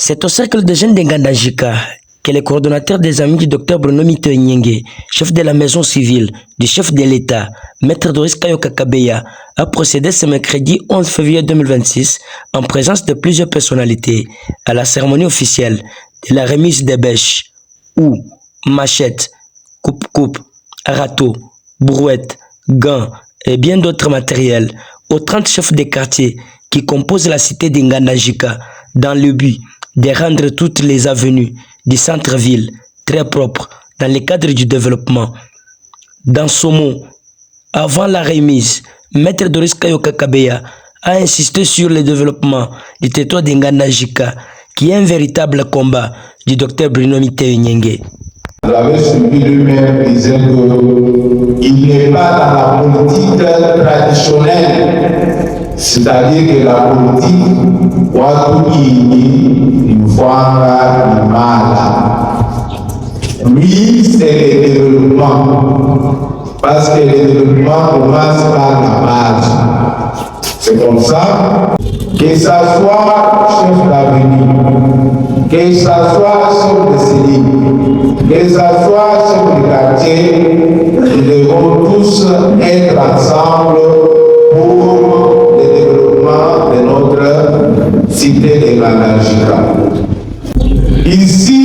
C'est au cercle de jeunes d'Ngandajika que le coordonnateur des amis du docteur Bruno Miteo Nyenge, chef de la maison civile, du chef de l'État, Maître Doris Kayoka Kabeya, a procédé ce mercredi 11 février 2026 en présence de plusieurs personnalités à la cérémonie officielle de la remise des bêches, ou machettes, coupe-coupe, râteaux, brouettes, gants et bien d'autres matériels aux 30 chefs de quartier qui composent la cité d'Ngandajika dans le but de rendre toutes les avenues du centre-ville très propres dans le cadre du développement. Dans ce mot, avant la remise, Maître Doris Kayoka Kabeya a insisté sur le développement du territoire d'Ngandajika, qui est un véritable combat du docteur Bruno Miteo Nyenge. Vous avez suivi lui-même, disait qu'il n'est pas dans la politique traditionnelle, c'est-à-dire que la politique, lui, c'est le développement, parce que le développement commence par la base. C'est comme ça, que ça soit chef d'avenue, que ça soit chef de cellule, que ça soit chef de quartier, nous devons tous être ensemble pour le développement de notre cité de Ngandajika. Ici,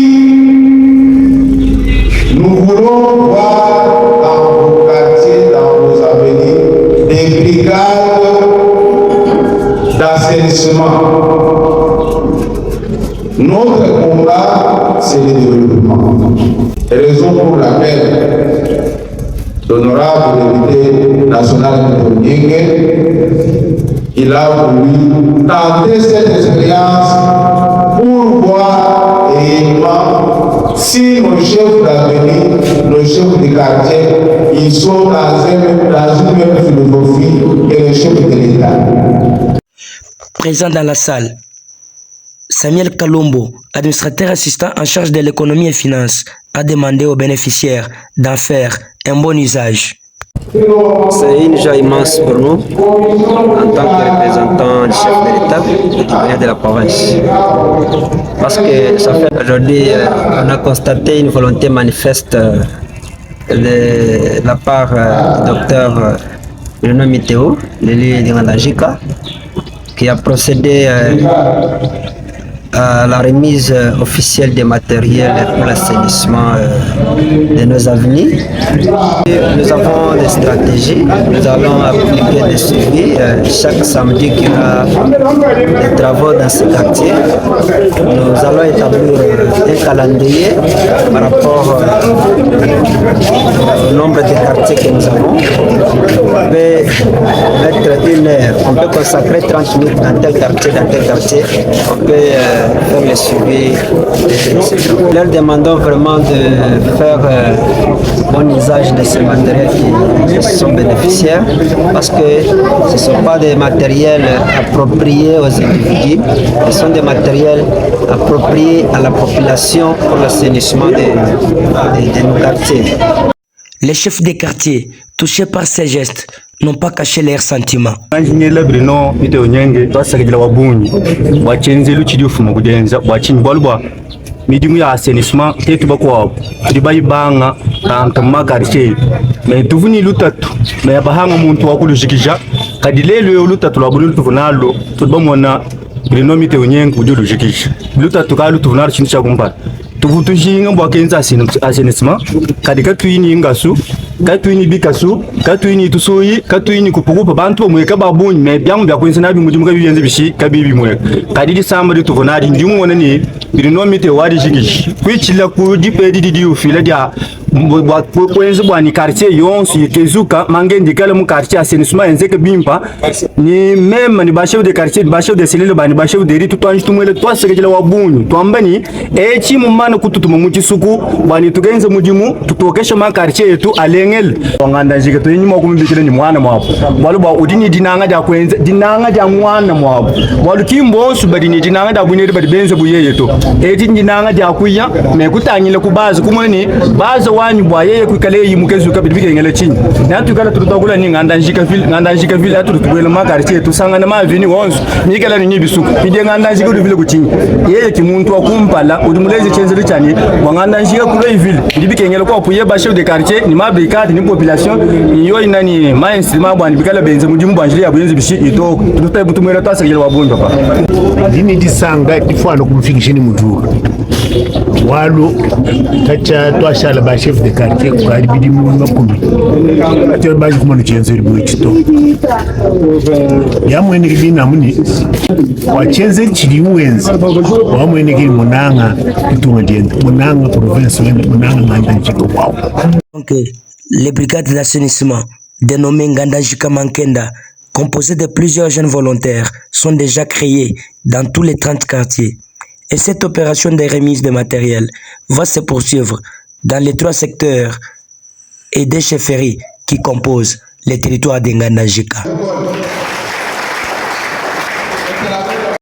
nous voulons voir dans vos quartiers, dans vos avenues, des brigades d'assainissement. Notre combat, c'est le développement. Raison pour laquelle l'honorable député national Miteo Nyenge, il a voulu tenter cette expérience pour voir réellement si nos chefs d'avenue, nos chefs de quartier, ils sont dans une même philosophie que les chefs de l'État. Présent dans la salle, Samuel Kalombo, administrateur assistant en charge de l'économie et finances, a demandé aux bénéficiaires d'en faire un bon usage. C'est une joie immense pour nous, en tant que représentants du chef de l'État et du gouverneur de la province. Parce que ça fait aujourd'hui, on a constaté une volonté manifeste de la part du docteur Bruno Miteo, l'élu d'Ngandajika, qui a procédé à la remise officielle des matériels pour l'assainissement de nos avenues. Nous avons des stratégies, nous allons appliquer des suivis. Chaque samedi qu'il y aura des travaux dans ce quartier, nous allons établir un calendrier par rapport au nombre de quartiers que nous avons. On peut mettre une heure, on peut consacrer 30 minutes dans tel quartier, on peut faire le suivi. Nous leur demandons vraiment de faire bon usage de ces matériels qui sont bénéficiaires, parce que ce ne sont pas des matériels appropriés aux individus, ce sont des matériels appropriés à la population pour l'assainissement de nos quartiers. Les chefs des quartiers, touchés par ces gestes, n'ont pas caché leurs sentiments. Bruno Miteo Nyenge twasakira wabunyi wachenze luchidi ufuma kudenza wachinyi balwa midimu ya assainissement tetu bakwa tulibayibanga tanta makarche me tuvuni lutatu me abahanga umuntu wakulujikija kadilelo yo lutatu lwabulu tuvunalo tubamona Bruno Miteo Nyenge kujulujikija lutatu kalu tuvunalo chintu chakumpata tuvutujinga mbwakenza assainissement kadika tuyini ngasu katwini bikasu katwini tusuyi katwini kupukupa bantu bamweka babunyi me byangu byakwenza nabi mudimu kabiyenze bishi kabibi mweka kadidi samba tuvonali ndimu wonani Bruno Miteo wadi jigishi kwichila ku dipedi didi ufila dia kwenza bwani quartier yonsu yitezuka mangendi kala mu quartier assainissement enzeke bimpa ni même ni ba chef de quartier ba chef de cellule ba ni ba chef de ritu twanji tumwele twasekejela wabunyi twambani echi mu mana kututuma mu chisuku bwani tugenze mudimu tutokesha ma quartier yetu alengel Ngandajika to yinyuma kumbikira ni mwana mwapo walu ba udini dinanga ja kwenza dinanga ja mwana mwapo walu kimbo su badini dinanga da bunye badi benze buye yeto eji dinanga ja kuya me kutanyile kubazi kumwe ni baza banyu bwa yeye kwikale yimukezi ukabidibike ngele chini na tukala tutakula ni nganda njika vile atu tubwele makartie tusangana mavini wonso mikela ni bisuku pide nganda njika vile kuchinyi yeye kimuntu akumpala udumuleze chenzele chani wanganda njika kule vile ndibike ngele kwa puye ba chef de quartier ni mabricade ni population ni yo inani mainstrima bwa ndibikala benze mudimu bwanjili ya buyenzi bishi ito tutaye butumwela twasegele wabundu pa dini disanga tifano kumfikishini muduka walo tacha twashala ba chef de quartier kukaribidi mu makumi ate baje kumano chenzeri mu chito yamwene kibina muni kwa chenzeri chili uwenzi wamwene kili munanga kituma jenda munanga province wende munanga nganda njiko wao. Donc les brigades d'assainissement dénommées Ngandajika Mankenda, composées de plusieurs jeunes volontaires, sont déjà créées dans tous les 30 quartiers. Et cette opération de remise de matériel va se poursuivre dans les 3 secteurs et des chefferies qui composent les territoires de Ngandajika.